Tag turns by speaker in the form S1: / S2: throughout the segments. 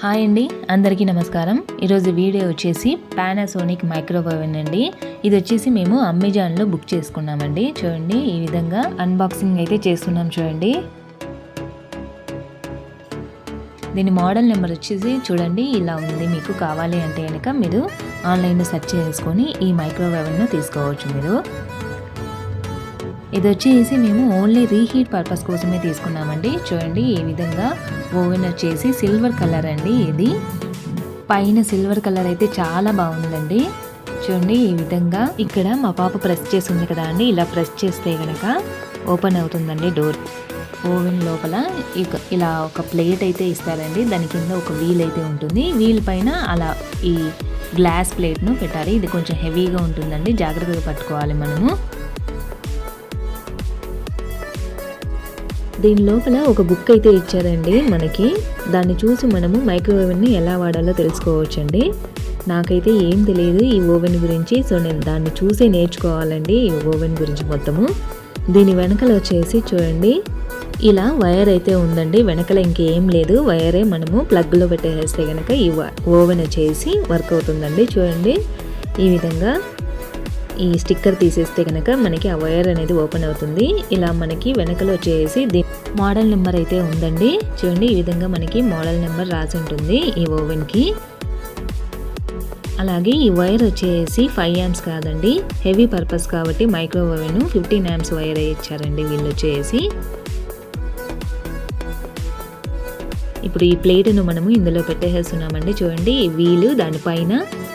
S1: Hi అండి, అందరికీ నమస్కారం. ఈరోజు వీడియో వచ్చేసి పానాసోనిక్ మైక్రోవేవ్ అండి. ఇది వచ్చేసి మేము అమెజాన్లో బుక్ చేసుకున్నామండి. చూడండి, ఈ విధంగా అన్బాక్సింగ్ అయితే చేస్తున్నాం. చూడండి, దీని మోడల్ నెంబర్ వచ్చేసి చూడండి ఇలా ఉంది. మీకు కావాలి అంటే కనుక మీరు ఆన్లైన్లో సెర్చ్ చేసుకొని ఈ మైక్రోవేవ్ను తీసుకోవచ్చు. మీరు ఇది వచ్చేసి మేము ఓన్లీ రీహీట్ పర్పస్ కోసమే తీసుకున్నామండి. చూడండి, ఈ విధంగా ఓవెన్ వచ్చేసి సిల్వర్ కలర్ అండి. ఇది పైన సిల్వర్ కలర్ అయితే చాలా బాగుందండి. చూడండి, ఈ విధంగా ఇక్కడ మా పాప ప్రెస్ చేస్తుంది కదా అండి, ఇలా ప్రెస్ చేస్తే కనుక ఓపెన్ అవుతుందండి డోర్. ఓవెన్ లోపల ఇలా ఒక ప్లేట్ అయితే ఇస్తారండి. దాని కింద ఒక వీల్ అయితే ఉంటుంది. వీల్ పైన అలా ఈ గ్లాస్ ప్లేట్ను పెట్టాలి. ఇది కొంచెం హెవీగా ఉంటుందండి, జాగ్రత్తగా పట్టుకోవాలి మనము. దీని లోపల ఒక బుక్ అయితే ఇచ్చారండి మనకి. దాన్ని చూసి మనము మైక్రోవేవ్ని ఎలా వాడాలో తెలుసుకోవచ్చండి. నాకైతే ఏం తెలియదు ఈ ఓవెన్ గురించి. సో నేను దాన్ని చూసే నేర్చుకోవాలండి ఈ ఓవెన్ గురించి మొత్తము. దీని వెనకల వచ్చేసి చూడండి ఇలా వైర్ అయితే ఉందండి. వెనకల ఇంకేం లేదు, వైరే. మనము ప్లగ్లో పెట్టేస్తే కనుక ఈ ఓవెన్ వచ్చేసి వర్క్ అవుతుందండి. చూడండి, ఈ విధంగా ఈ స్టిక్కర్ తీసేస్తే కనుక మనకి ఆ వైర్ అనేది ఓపెన్ అవుతుంది. ఇలా మనకి వెనకలో వచ్చేసి మోడల్ నెంబర్ అయితే ఉందండి. చూడండి, ఈ విధంగా మనకి మోడల్ నెంబర్ రాసి ఉంటుంది ఈ ఓవెన్కి. అలాగే ఈ వైర్ వచ్చేసి 5 amps కాదండి, హెవీ పర్పస్ కాబట్టి మైక్రోవేవ్ను 15 amps వైర్ ఇచ్చారండి వీళ్ళు వచ్చేసి. ఇప్పుడు ఈ ప్లేట్ను మనము ఇందులో పెట్టేసేస్తున్నామండి. చూడండి, ఈ వీలు దానిపైన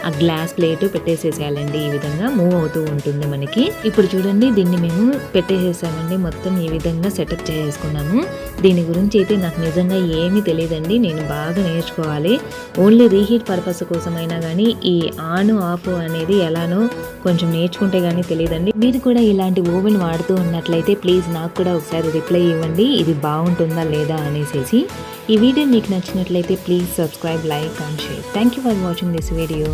S1: ఆ గ్లాస్ ప్లేట్ పెట్టేసేసేయాలండి. ఈ విధంగా మూవ్ అవుతూ ఉంటుంది మనకి. ఇప్పుడు చూడండి, దీన్ని మేము పెట్టేసేసామండి. మొత్తం ఈ విధంగా సెటప్ చేసుకున్నాము. దీని గురించి అయితే నాకు నిజంగా ఏమీ తెలియదండి. నేను బాగా నేర్చుకోవాలి. ఓన్లీ రీహీట్ పర్పస్ కోసమైనా కానీ ఈ ఆన్ ఆఫ్ అనేది ఎలానో కొంచెం నేర్చుకుంటే కానీ తెలియదండి. మీరు కూడా ఇలాంటి ఓవెన్ వాడుతూ ఉన్నట్లయితే ప్లీజ్ నాకు కూడా ఒకసారి రిప్లై ఇవ్వండి, ఇది బాగుంటుందా లేదా అనేసి. ఈ వీడియో మీకు నచ్చినట్లయితే please subscribe, like and share. Thank you for watching this video.